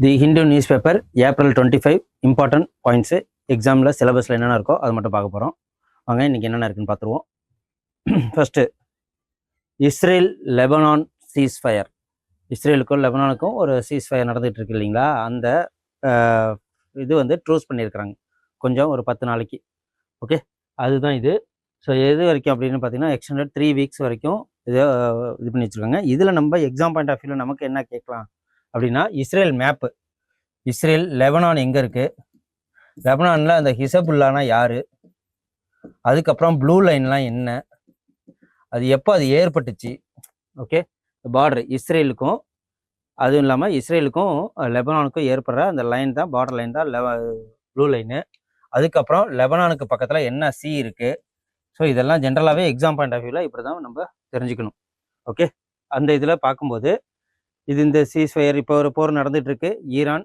தி Hindu newspaper April 25 important points எக்ஸாமில் சிலபஸில் என்னென்ன இருக்கோ அது மட்டும் பார்க்க போகிறோம். வாங்க இன்றைக்கி என்னென்ன இருக்குன்னு பார்த்துருவோம். First Israel Lebanon ceasefire. இஸ்ரேலுக்கும் லெபனானுக்கும் ஒரு சீஸ்ஃபயர் நடந்துகிட்டு இருக்கு இல்லைங்களா, அந்த இது வந்து ட்ரூஸ் பண்ணியிருக்கிறாங்க கொஞ்சம் ஒரு 10 நாளைக்கு. ஓகே, அதுதான் இது. ஸோ எது வரைக்கும் அப்படின்னு பார்த்தீங்கன்னா எக்ஸ்டெண்டட் 3 வீக்ஸ் வரைக்கும் இது பண்ணி வச்சுருக்காங்க. இதில் நம்ம எக்ஸாம் பாயிண்ட் ஆஃப் வியூவில் நமக்கு என்ன கேட்கலாம் அப்படின்னா, இஸ்ரேல் மேப்பு, இஸ்ரேல் லெபனான் எங்கே இருக்குது, லெபனானில் அந்த ஹிசபுல்லானா யார், அதுக்கப்புறம் ப்ளூ லைன்லாம் என்ன, அது எப்போ அது ஏற்பட்டுச்சு. ஓகே, பார்டர் இஸ்ரேலுக்கும் அதுவும் இல்லாமல் இஸ்ரேலுக்கும் லெபனானுக்கும் ஏற்படுற அந்த லைன் தான் பார்டர் லைன் தான் ப்ளூ லைனு. அதுக்கப்புறம் லெபனானுக்கு பக்கத்தில் என்ன சி இருக்குது. ஸோ இதெல்லாம் ஜென்ரலாகவே எக்ஸாம் பாயிண்ட் ஆஃப் வியூவில் இப்படி தான் நம்ம தெரிஞ்சுக்கணும். ஓகே, அந்த இதில் பார்க்கும்போது இது இந்த சீஸ்ஃபயர் இப்போ ஒரு போர் நடந்துகிட்டு இருக்கு, ஈரான்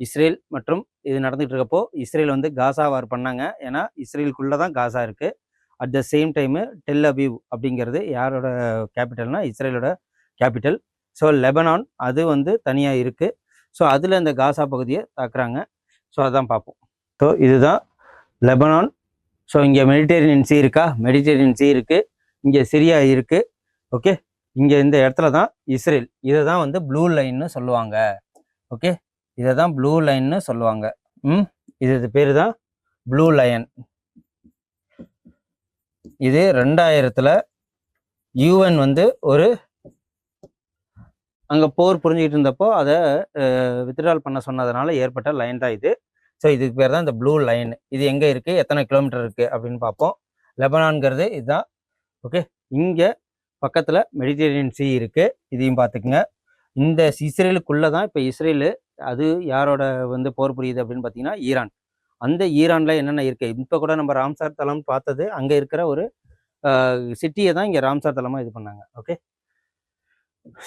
இஸ்ரேல் மற்றும் இது நடந்துகிட்டு இருக்கப்போ இஸ்ரேல் வந்து காசா வார் பண்ணாங்க. ஏன்னா இஸ்ரேலுக்குள்ளே தான் காசா இருக்குது. At the same time Tel Aviv அப்படிங்கிறது யாரோட கேபிட்டல்னா இஸ்ரேலோட கேபிட்டல். ஸோ லெபனான் அது வந்து தனியாக இருக்குது. ஸோ அதில் இந்த காசா பகுதியை தாக்குறாங்க. ஸோ அதான் பார்ப்போம். ஸோ இதுதான் லெபனான். ஸோ இங்கே மெடிட்டேரியன் சி இருக்கா, மெடிட்டேரியன் சி இருக்குது, இங்கே சிரியா இருக்குது. ஓகே, இங்கே இந்த இடத்துல தான் இஸ்ரேல். இதை தான் வந்து ப்ளூ லைன்னு சொல்லுவாங்க. ஓகே, இதை தான் ப்ளூ லைன்னு சொல்லுவாங்க. இது பேர் தான் ப்ளூ லைன். இது 2000 யூஎன் வந்து ஒரு அங்கே போர் புரிஞ்சுக்கிட்டு இருந்தப்போ அதை வித்ட்ரால் பண்ண சொன்னதுனால ஏற்பட்ட லைன் தான் இது. ஸோ இதுக்கு பேர் தான் இந்த ப்ளூ லைன். இது எங்கே இருக்குது, எத்தனை கிலோமீட்டர் இருக்குது அப்படின்னு பார்ப்போம். லெபனான்ங்கிறது இதுதான். ஓகே, இங்கே பக்கத்தில் மெடிட்டேரியன் சி இருக்குது, இதையும் பார்த்துக்குங்க. இந்த இஸ்ரேலுக்குள்ளே தான் இப்போ இஸ்ரேலு அது யாரோட வந்து போர் புரியுது அப்படின்னு பார்த்தீங்கன்னா ஈரான். அந்த ஈரானில் என்னென்ன இருக்குது, இப்போ கூட நம்ம ராம்சார் தளம் பார்த்தது அங்கே இருக்கிற ஒரு சிட்டியை தான் இங்கே ராம்சார் தளமாக இது பண்ணாங்க. ஓகே,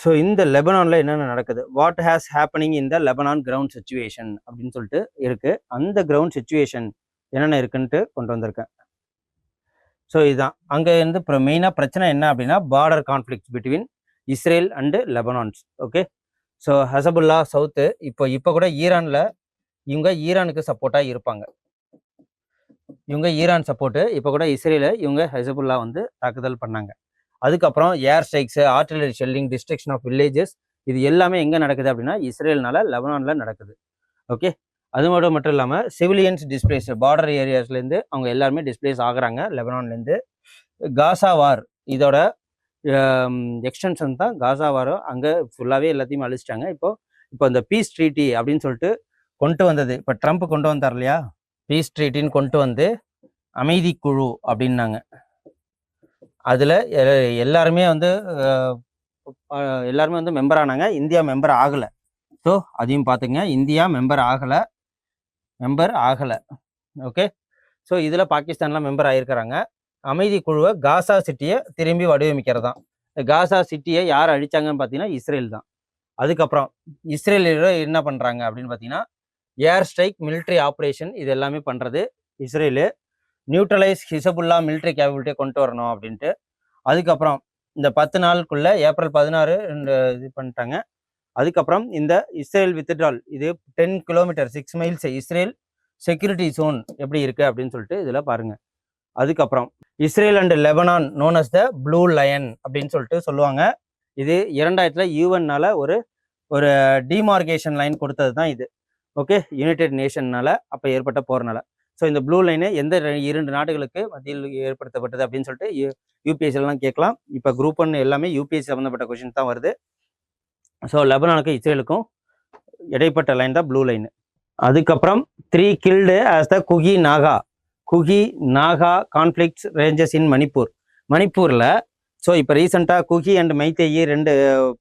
ஸோ இந்த லெபனானில் என்னென்ன நடக்குது, what has happening in the Lebanon ground situation அப்படின்னு சொல்லிட்டு இருக்குது. அந்த கிரவுண்ட் சிச்சுவேஷன் என்னென்ன இருக்குன்ட்டு கொண்டு வந்திருக்கேன். ஸோ இதுதான் அங்கே இருந்து இப்போ மெயினாக பிரச்சனை என்ன அப்படின்னா border conflicts between Israel and Lebanons. Okay, so Hezbollah south இப்போ கூட ஈரானில் இவங்க ஈரானுக்கு சப்போர்ட்டாக இருப்பாங்க. இவங்க ஈரான் சப்போர்ட்டு. இப்போ கூட இஸ்ரேலை இவங்க ஹசபுல்லா வந்து தாக்குதல் பண்ணாங்க. அதுக்கப்புறம் air strikes, artillery shelling, destruction of villages, இது எல்லாமே எங்கே நடக்குது அப்படின்னா இஸ்ரேல்னால லெபனானில் நடக்குது. ஓகே, அது மட்டும் இல்லாமல் சிவிலியன்ஸ் டிஸ்பிளேஸ், பார்டர் ஏரியாஸ்லேருந்து அவங்க எல்லாருமே டிஸ்பிளேஸ் ஆகுறாங்க லெபனான்லேருந்து. காசா வார் இதோட எக்ஸ்டென்ஷன் தான் காசா வாரம். அங்கே ஃபுல்லாகவே எல்லாத்தையுமே அழிச்சிட்டாங்க. இப்போ இந்த பீஸ் ட்ரீட்டி அப்படின்னு சொல்லிட்டு கொண்டு வந்தது, இப்போ ட்ரம்ப் கொண்டு வந்தார் இல்லையா, பீஸ் ட்ரீட்டின்னு கொண்டு வந்து அமைதி குழு அப்படின்னாங்க. அதில் எல்லாருமே வந்து மெம்பர் ஆனாங்க. இந்தியா மெம்பர் ஆகலை. ஸோ அதையும் பார்த்துங்க, இந்தியா மெம்பர் ஆகலை. ஓகே, ஸோ இதில் பாகிஸ்தான்லாம் மெம்பர் ஆகிருக்கிறாங்க. அமைதி குழுவை காசா சிட்டியை திரும்பி வடிவமைக்கிறதான். காசா சிட்டியை யார் அழிச்சாங்கன்னு பார்த்தீங்கன்னா இஸ்ரேல் தான். அதுக்கப்புறம் இஸ்ரேல் என்ன பண்ணுறாங்க அப்படின்னு பார்த்தீங்கன்னா ஏர் ஸ்ட்ரைக், மிலிட்ரி ஆப்ரேஷன், இது எல்லாமே பண்ணுறது இஸ்ரேலு. நியூட்ரலைஸ் ஹிசபுல்லா மிலிட்ரி கேபபிலிட்டியை கொண்டு வரணும் அப்படின்ட்டு. அதுக்கப்புறம் இந்த 10 நாளுக்குள்ளே ஏப்ரல் 16 இது பண்ணிட்டாங்க. அதுக்கப்புறம் இந்த இஸ்ரேல் வித்ட்ரால், இது 10 kilometre 6 miles Israel security zone எப்படி இருக்குது அப்படின்னு சொல்லிட்டு இதில் பாருங்கள். அதுக்கப்புறம் Israel and Lebanon known as the blue line அப்படின்னு சொல்லிட்டு சொல்லுவாங்க. இது 2000 யூஎன்னால் ஒரு டிமார்கேஷன் லைன் கொடுத்தது தான் இது. ஓகே, யுனைடெட் நேஷன்னால அப்போ ஏற்பட்ட போறனால. ஸோ இந்த ப்ளூ லைனு எந்த 2 நாடுகளுக்கு மத்தியில் ஏற்படுத்தப்பட்டது அப்படின்னு சொல்லிட்டு யூபிஎஸ்சிலாம் கேட்கலாம். இப்போ குரூப் 1 எல்லாமே யூபிஎஸ்சி சம்மந்தப்பட்ட கொஷின் தான் வருது. ஸோ லெபனானுக்கும் இஸ்ரேலுக்கும் இடைப்பட்ட லைன் தான் ப்ளூ லைனு. அதுக்கப்புறம் 3 killed as the Kuki Naga conflicts ranges in மணிப்பூரில். ஸோ இப்போ ரீசெண்டாக குகி அண்ட் மைத்தேயி 2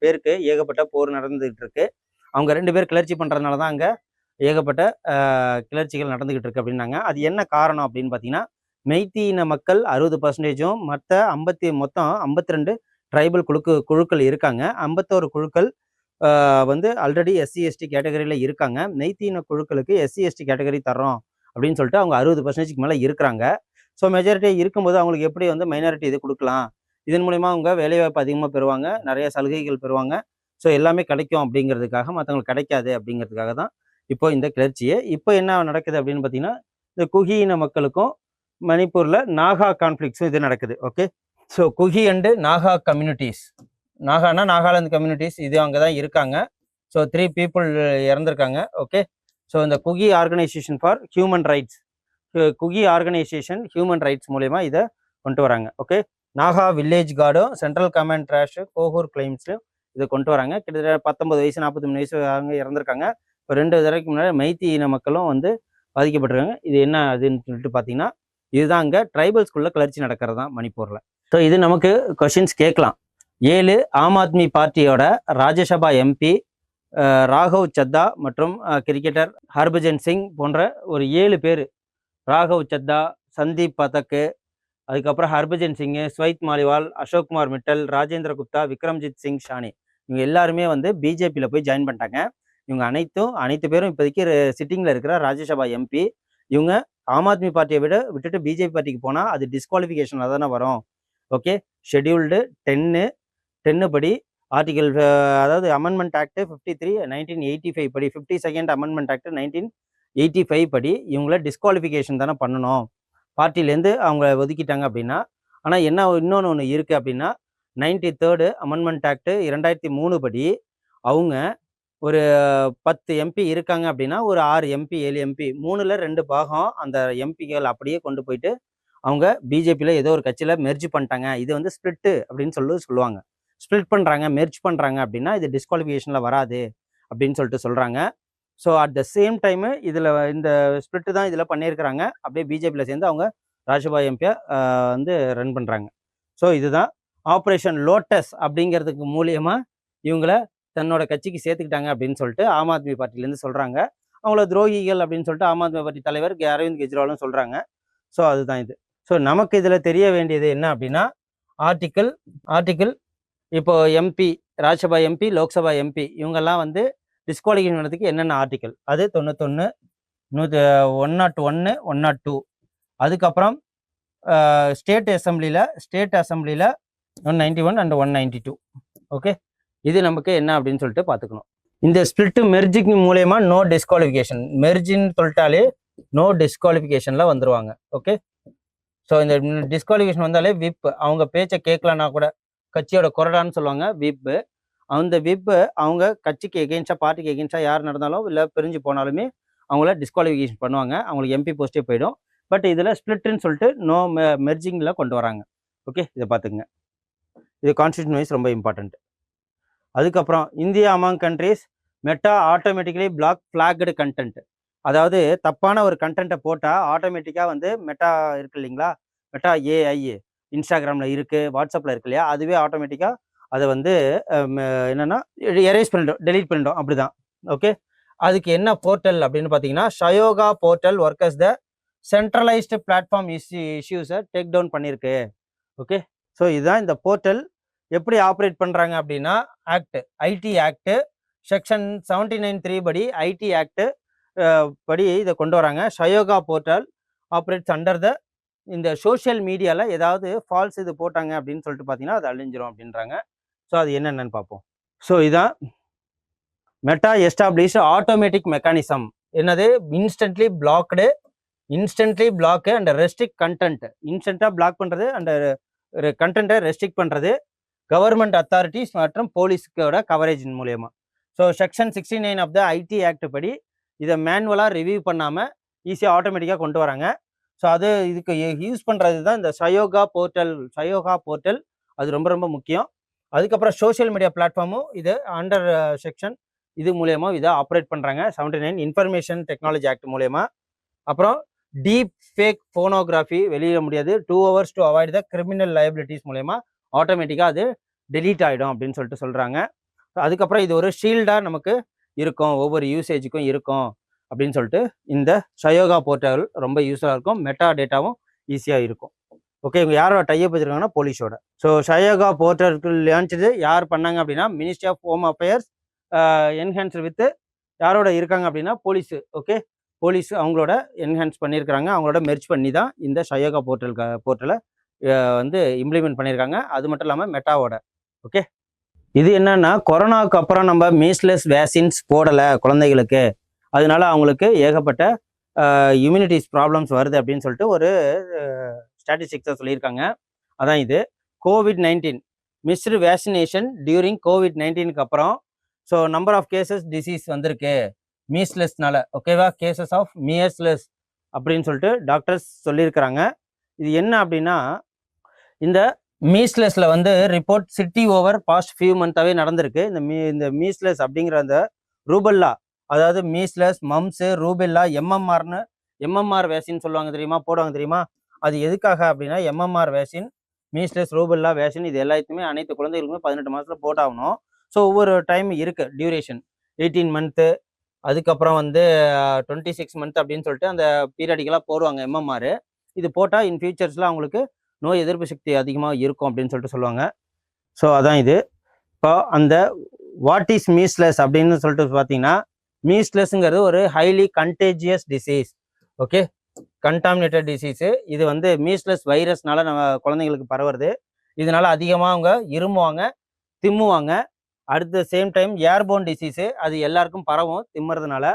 பேருக்கு ஏகப்பட்ட போர் நடந்துகிட்டு இருக்கு. அவங்க 2 பேர் கிளர்ச்சி பண்ணுறதுனால தான் அங்கே ஏகப்பட்ட கிளர்ச்சிகள் நடந்துகிட்டு இருக்கு அப்படின்னாங்க. அது என்ன காரணம் அப்படின்னு பார்த்தீங்கன்னா மெய்த்தீன மக்கள் 60%, மொத்தம் 52 ட்ரைபல் குழுக்கள் இருக்காங்க. 51 குழுக்கள் வந்து ஆல்ரெடி எஸ்சி எஸ்டி கேட்டகரியில் இருக்காங்க. மெய்த்தீன குழுக்களுக்கு எஸ்சி எஸ்டி கேட்டகரி தர்றோம் அப்படின்னு சொல்லிட்டு அவங்க 60%க்கு மேலே இருக்கிறாங்க. ஸோ மெஜாரிட்டி இருக்கும்போது அவங்களுக்கு எப்படி வந்து மைனாரிட்டி இது கொடுக்கலாம், இதன் மூலிமா அவங்க வேலைவாய்ப்பு அதிகமாக பெறுவாங்க, நிறைய சலுகைகள் பெறுவாங்க. ஸோ எல்லாமே கிடைக்கும் அப்படிங்கிறதுக்காக, மற்றவங்களுக்கு கிடைக்காது அப்படிங்கிறதுக்காக தான் இப்போ இந்த கிளர்ச்சியே. இப்போ என்ன நடக்குது அப்படின்னு பார்த்தீங்கன்னா, இந்த குகி இன மக்களுக்கும் மணிப்பூரில் நாகா கான்ஃப்ளிக்ஸும் இது நடக்குது. Okay, so Kuki and Naga communities, நாகானா நாகாலாந்து கம்யூனிட்டிஸ், இது அங்கே தான் இருக்காங்க. ஸோ 3 people இறந்துருக்காங்க. ஓகே, ஸோ இந்த Kuki organisation for human rights, Kuki organisation human rights மூலயமா இதை கொண்டு வராங்க. ஓகே, நாகா வில்லேஜ் கார்டும் சென்ட்ரல் கமாண்ட் ட்ராஷ் கோஹூர் கிளைம்ஸ்லையும் இதை கொண்டு வராங்க. கிட்டத்தட்ட 19 வயசு 43 வயசு அவங்க இறந்துருக்காங்க. இப்போ 2 தடவைக்கு முன்னாடி மைத்தி இன மக்களும் வந்து பாதிக்கப்பட்டிருக்காங்க. இது என்ன அதுன்னு சொல்லிட்டு பார்த்தீங்கன்னா, இதுதான் அங்கே ட்ரைபல் ஸ்கூலில் கிளர்ச்சி நடக்கிறது தான் மணிப்பூரில். ஸோ இது நமக்கு கொஷின்ஸ் கேட்கலாம். 7 ஆம் ஆத்மி பார்ட்டியோட ராஜ்யசபா எம்பி ராகவ் சத்தா மற்றும் கிரிக்கெட்டர் ஹர்பஜன் சிங் போன்ற ஒரு 7 பேர், ராகவ் சத்தா, சந்தீப் பதக்கு, அதுக்கப்புறம் ஹர்பஜன் சிங், ஸ்வைத் மாலிவால், அசோக் குமார் மிட்டல், ராஜேந்திர குப்தா, விக்ரம்ஜித் சிங் ஷானி, இவங்க எல்லாருமே வந்து பிஜேபியில் போய் ஜாயின் பண்ணிட்டாங்க. இவங்க அனைத்து பேரும் இப்போதைக்கு சிட்டிங்கில் இருக்கிற ராஜ்யசபா எம்பி. இவங்க ஆம் ஆத்மி பார்ட்டியை விட்டுட்டு பிஜேபி பார்ட்டிக்கு போனால் அது டிஸ்குவாலிஃபிகேஷனில் தானே வரும். ஓகே, ஷெட்யூல்டு 10 படி ஆர்டிகல், அதாவது அமெண்ட்மெண்ட் ஆக்ட் 53 1985 படி, 52nd அமெண்ட்மெண்ட் ஆக்ட் 1985 படி இவங்கள டிஸ்குவாலிஃபிகேஷன் தானே பண்ணணும். பார்ட்டிலேருந்து அவங்க ஒதுக்கிட்டாங்க அப்படின்னா. ஆனால் என்ன இன்னொன்று இருக்குது அப்படின்னா, 93rd அமெண்ட்மெண்ட் ஆக்ட் 2003 படி அவங்க ஒரு 10 எம்பி இருக்காங்க அப்படின்னா, ஒரு 6 எம்பி 7 எம்பி 3ல் 2 பாகம் அந்த எம்பிகள் அப்படியே கொண்டு போயிட்டு அவங்க பிஜேபியில் ஏதோ ஒரு கட்சியில் மெர்ஜ் பண்ணிட்டாங்க. இது வந்து ஸ்பிளிட்டு அப்படின்னு சொல்லுவாங்க. ஸ்பிளிட் பண்ணுறாங்க, மெர்ஜ் பண்ணுறாங்க அப்படின்னா இது டிஸ்குவாலிஃபிகேஷனில் வராது அப்படின்னு சொல்கிறாங்க. So at the same time இதில் இந்த ஸ்பிளிட்டு தான் இதில் பண்ணியிருக்கிறாங்க. அப்படியே பிஜேபியில் சேர்ந்து அவங்க ராஜ்யசபா எம்பியை வந்து ரன் பண்ணுறாங்க. ஸோ இதுதான் ஆப்ரேஷன் லோட்டஸ் அப்படிங்கிறதுக்கு மூலியமாக இவங்கள தன்னோட கட்சிக்கு சேர்த்துக்கிட்டாங்க அப்படின்னு சொல்லிட்டு ஆம் ஆத்மி பார்ட்டிலேருந்து சொல்கிறாங்க. அவங்கள துரோகிகள் அப்படின்னு சொல்லிட்டு ஆம் ஆத்மி பார்ட்டி தலைவர் அரவிந்த் கெஜ்ரிவாலும் சொல்கிறாங்க. ஸோ அதுதான் இது. ஸோ நமக்கு இதில் தெரிய வேண்டியது என்ன அப்படின்னா, ஆர்டிக்கிள் இப்போ MP, Rajya Sabha MP, Lok Sabha MP இவங்கெல்லாம் வந்து டிஸ்குவாலிஃபிகேஷன் பண்ணதுக்கு என்னென்ன ஆர்டிக்கல், அது 91, 101, 102. அதுக்கப்புறம் ஸ்டேட் அசம்பிளியில் 191 அண்ட் 192. ஓகே, இது நமக்கு என்ன அப்படின்னு சொல்லிட்டு பார்த்துக்கணும். இந்த ஸ்பிளிட்டு மெர்ஜிங் மூலயமா நோ டிஸ்குவாலிஃபிகேஷன், மெர்ஜின்னு சொல்லிட்டாலே நோ டிஸ்குவாலிஃபிகேஷனில் வந்துடுவாங்க. ஓகே, ஸோ இந்த டிஸ்குவாலிஃபிகேஷன் வந்தாலே விப், அவங்க பேச்சை கேட்கலன்னா கூட கட்சியோட கொறடான்னு சொல்லுவாங்க விப்பு. அந்த விப்பு அவங்க கட்சிக்கு எகெயின்ஸ்டாக, பார்ட்டிக்கு எகெயின்ஸ்டாக யார் நடந்தாலும் இல்லை பிரிஞ்சு போனாலுமே அவங்கள டிஸ்குவாலிஃபிகேஷன் பண்ணுவாங்க. அவங்களுக்கு எம்பி போஸ்ட்டே போயிடும். பட் இதில் ஸ்பிளிட்டுன்னு சொல்லிட்டு நோ மெர்ஜிங்கில் கொண்டு வராங்க. ஓகே, இதை பார்த்துக்குங்க. இது கான்ஸ்டியூஷன் வைஸ் ரொம்ப இம்பார்ட்டண்ட். அதுக்கப்புறம் India among countries Meta automatically block flagged content, அதாவது தப்பான ஒரு கண்டென்ட்டை போட்டால் ஆட்டோமேட்டிக்காக வந்து மெட்டா இருக்கு இல்லைங்களா, மெட்டா ஏஐ இன்ஸ்டாகிராமில் இருக்குது, வாட்ஸ்அப்பில் இருக்கு இல்லையா, அதுவே ஆட்டோமேட்டிக்காக அதை வந்து என்னென்னா எரேஸ் பண்ணிடும், டெலீட் பண்ணிடும், அப்படி தான். ஓகே, அதுக்கு என்ன போர்ட்டல் அப்படின்னு பார்த்தீங்கன்னா, ஷயோகா போர்ட்டல் ஒர்க்கர்ஸ் த சென்ட்ரலைஸ்டு பிளாட்ஃபார்ம் இஷ்யூஸை டேக் டவுன் பண்ணியிருக்கு. ஓகே, ஸோ இதுதான் இந்த போர்ட்டல். எப்படி ஆப்ரேட் பண்ணுறாங்க அப்படின்னா, ஐடி ஆக்டு செக்ஷன் 79(3) படி ஐடி ஆக்டு படி இதை கொண்டு வராங்க. ஷயோகா போர்ட்டல் ஆப்ரேட்ஸ் அண்டர் த, இந்த சோஷியல் மீடியாவில் ஏதாவது ஃபால்ஸ் இது போட்டாங்க அப்படின்னு சொல்லிட்டு பார்த்தீங்கன்னா அது அழிஞ்சிரும் அப்படின்றாங்க. ஸோ அது என்னென்னு பார்ப்போம். ஸோ இதான் மெட்டா எஸ்டாப்ளிஷ் ஆட்டோமேட்டிக் மெக்கானிசம். என்னது, instantly block and restrict content, இன்ஸ்டண்ட்டாக பிளாக் பண்ணுறது அண்ட் கண்டென்ட்டை ரெஸ்ட்ரிக்ட் பண்ணுறது கவர்மெண்ட் அத்தாரிட்டிஸ் மற்றும் போலீஸோட கவரேஜ் மூலயமா. So section 69 of the IT act படி இதை மேனுவலாக ரிவ்யூ பண்ணாமல் ஈஸியாக ஆட்டோமேட்டிக்காக கொண்டு வராங்க. ஸோ அது இதுக்கு யூஸ் பண்ணுறது தான் இந்த ஷயோகா போர்ட்டல். அது ரொம்ப ரொம்ப முக்கியம். அதுக்கப்புறம் சோஷியல் மீடியா பிளாட்ஃபார்மும் இது அண்டர் செக்ஷன் இது மூலயமா இதை ஆப்ரேட் பண்ணுறாங்க. 79 இன்ஃபர்மேஷன் டெக்னாலஜி ஆக்ட் மூலயமா. அப்புறம் டீப் ஃபேக் ஃபோனோகிராஃபி வெளியிட முடியாது, 2 hours to avoid the criminal liabilities மூலயமா ஆட்டோமேட்டிக்காக அது டெலீட் ஆகிடும் அப்படின்னு சொல்லிட்டு சொல்கிறாங்க. அதுக்கப்புறம் இது ஒரு ஷீல்டாக நமக்கு இருக்கும், ஒவ்வொரு யூசேஜுக்கும் இருக்கும் அப்படின்னு சொல்லிட்டு இந்த ஷயோகா போர்ட்டல் ரொம்ப யூஸ்ஃபுல்லாக இருக்கும். மெட்டா டேட்டாவும் ஈஸியாக இருக்கும். ஓகே, இவங்க யாரோட டைப் வச்சுருக்காங்கன்னா போலீஸோட. ஸோ ஷயோகா போர்ட்டலுக்கு லான்ச்சு யார் பண்ணாங்க அப்படின்னா ministry of home affairs enhance with யாரோட இருக்காங்க அப்படின்னா போலீஸு. ஓகே, போலீஸ் அவங்களோட என்ஹான்ஸ் பண்ணியிருக்கிறாங்க, அவங்களோட மெர்ஜ் பண்ணி தான் இந்த ஷயோகா போர்ட்டலை வந்து இம்ப்ளிமெண்ட் பண்ணியிருக்காங்க. அது மட்டும் இல்லாமல் மெட்டாவோட. ஓகே, இது என்னன்னா கொரோனாவுக்கு அப்புறம் நம்ம மீஸ்லெஸ் வேக்சின்ஸ் போடலை குழந்தைகளுக்கு, அதனால அவங்களுக்கு ஏகப்பட்ட இம்யூனிட்டிஸ் ப்ராப்ளம்ஸ் வருது அப்படின்னு சொல்லிட்டு ஒரு ஸ்டாட்டிஸ்டிக்ஸை சொல்லியிருக்காங்க. அதான் இது COVID-19 மிஸ்டு வேக்சினேஷன் டியூரிங் COVID-19க்கு அப்புறம் so number of cases disease வந்திருக்கு மீஸ்லெஸ்னால. ஓகேவா, கேசஸ் ஆஃப் மீஸ்லெஸ் அப்படின்னு சொல்லிட்டு டாக்டர்ஸ் சொல்லியிருக்கிறாங்க. இது என்ன அப்படின்னா, இந்த மீஸ்லெஸ்ல வந்து report city over past few மந்த்தாவே நடந்திருக்கு. இந்த மீஸ்லெஸ் அப்படிங்கிற அந்த ரூபல்லா, அதாவது measles, mumps, rubella, MMR vaccine சொல்லுவாங்க தெரியுமா, போடுவாங்க தெரியுமா, அது எதுக்காக அப்படின்னா MMR vaccine, measles, rubella vaccine இது எல்லாத்தையுமே அனைத்து குழந்தைகளுக்குமே 18 மாதத்துல போட்டாகணும். ஸோ ஒவ்வொரு டைம் இருக்கு டியூரேஷன், 18 மந்த்து, அதுக்கப்புறம் வந்து 26 மந்த் அப்படின்னு சொல்லிட்டு அந்த பீரியடிக்கலாக போடுவாங்க எம்எம்ஆர். இது போட்டால் இன் ஃபியூச்சர்ஸில் அவங்களுக்கு நோய் எதிர்ப்பு சக்தி அதிகமாக இருக்கும் அப்படின்னு சொல்லிட்டு சொல்லுவாங்க. ஸோ அதான் இது. இப்போ அந்த வாட் இஸ் மீஸ்லெஸ் அப்படின்னு சொல்லிட்டு பார்த்தீங்கன்னா, மீஸ்லெஸ்ங்கிறது ஒரு highly contagious disease. Okay, contaminated disease. இது வந்து மீஸ்லெஸ் வைரஸ்னால நம்ம குழந்தைங்களுக்கு பரவுறது. இதனால அதிகமாக அவங்க இருமுவாங்க, திம்முவாங்க. அடுத்த சேம் டைம் ஏர்போன் டிசீஸு, அது எல்லாருக்கும் பரவும் திம்முறதுனால.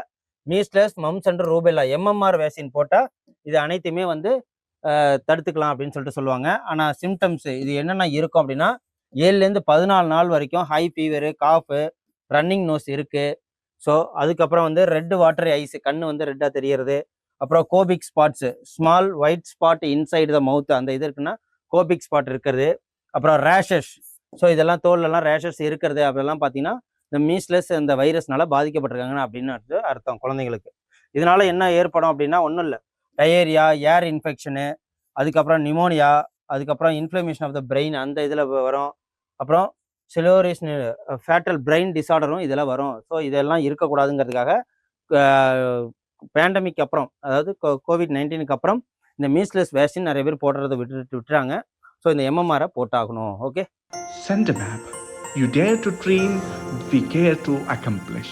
Measles, mumps and rubella MMR vaccine போட்டால் இது அனைத்துமே வந்து தடுத்துக்கலாம் அப்படின்னு சொல்லிட்டு சொல்லுவாங்க. ஆனால் சிம்டம்ஸ் இது என்னென்ன இருக்கும் அப்படின்னா, 7லேருந்து 14 நாள் வரைக்கும் ஹை ஃபீவரு, காஃபு, ரன்னிங் நோஸ் இருக்குது. ஸோ அதுக்கப்புறம் வந்து ரெட் வாட்டர் ஐஸ், கண் வந்து ரெட்டாக தெரியறது. அப்புறம் Koplik spots, small white spot inside the mouth, அந்த இது இருக்குன்னா கோபிக் ஸ்பாட் இருக்கிறது. அப்புறம் ரேஷஸ், ஸோ இதெல்லாம் தோல்லலாம் ரேஷஸ் இருக்கிறது அப்படிலாம் பார்த்தீங்கன்னா இந்த மீஸ்லெஸ் இந்த வைரஸ்னால பாதிக்கப்பட்டிருக்காங்க அப்படின்னு அர்த்தம் குழந்தைங்களுக்கு. இதனால என்ன ஏற்படும் அப்படின்னா ஒன்றும் இல்லை, டயேரியா, ஏர் இன்ஃபெக்ஷனு, அதுக்கப்புறம் நிமோனியா, அதுக்கப்புறம் இன்ஃப்ளமேஷன் ஆஃப் த பிரெயின் அந்த இதில் வரும். அப்புறம் சிலோரிஸ் ஃபேட்டல் பிரெயின் டிஸார்டரும் இதெல்லாம் வரும். ஸோ இதெல்லாம் இருக்கக்கூடாதுங்கிறதுக்காக பேண்டமிக் அப்புறம், அதாவது COVID-19க்கு அப்புறம் இந்த மீஸ்லெஸ் வேக்சின் நிறைய பேர் போடுறதை விட்டுறாங்க. ஸோ இந்த எம்எம்ஆரை போட்டாகணும். Okay, Sentimab, you dare to dream, we care to accomplish.